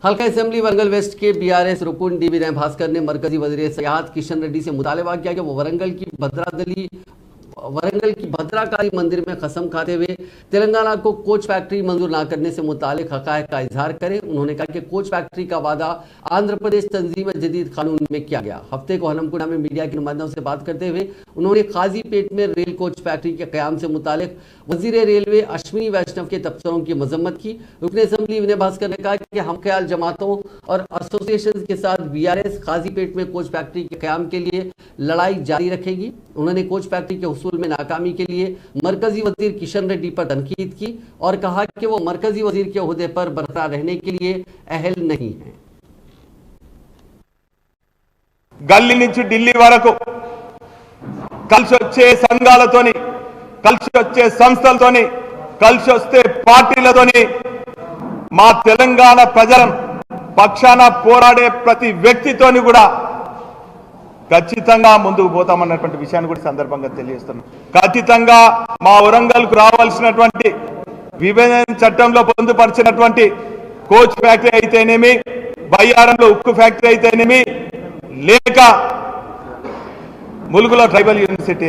हल्का assembly Warangal waste के BRS रुकुन D विनय भास्कर ने मरकजी वजीर सयाहत किशन रेड्डी से मुतालबा किया कि वो वरंगल की भद्राकाली मंदिर में कसम खाते हुए तेलंगाना को कोच फैक्ट्री मंजूर न करने से मुतालिक हकायक का इजहार करें। उन्होंने कहा कि कोच फैक्ट्री का वादा आंध्र प्रदेश तंजीम जदीद कानून में किया गया। हफ्ते को हनमकुंडा में मीडिया के नुमाइंदों से बात करते हुए उन्होंने काजीपेट में रेल कोच फैक्ट्री के क्याम से मुतालिक वजीर रेलवे अश्विनी वैष्णव के तबसरों की मजम्मत की। रुकन असेंबली विनय भास्कर ने कहा कि हम ख्याल जमातों और एसोसिएशन के साथ बीआरएस काजीपेट में कोच फैक्ट्री के क्याम के लिए लड़ाई जारी रखेगी। उन्होंने कोच फैक्ट्री के हुसूल में नाकामी के लिए मरकजी वजीर किशन रेड्डी पर तनकीद की और कहा कि वो मरकजी वजीर के ओहदे पर बरकरार रहने के लिए अहल नहीं है। गल्ली नुंची ఢిల్లీ వరకు కలిసి వచ్చే సంఘాలతోని కలిసి వచ్చే సంస్థలతోని కలిసి వస్తే పార్టీలతోని మా తెలంగాణ ప్రజల పక్షాన పోరాడే ప్రతి వ్యక్తితోని కూడా ఖచ్చితంగా ముందుకు పోతామన్నటువంటి విషయాన్ని కూడా సందర్భంగా తెలియజేస్తున్నాం। ఖచ్చితంగా మా వరంగల్కు రావాల్సినటువంటి విభజన చట్టంలో పొందుపరిచినటువంటి కోచ్ ఫ్యాక్టరీ అయితేనేమి, బయ్యారంలో ఉక్కు ఫ్యాక్టరీ అయితేనేమి, లేక ములుగులో ట్రైబల్ యూనివర్సిటీ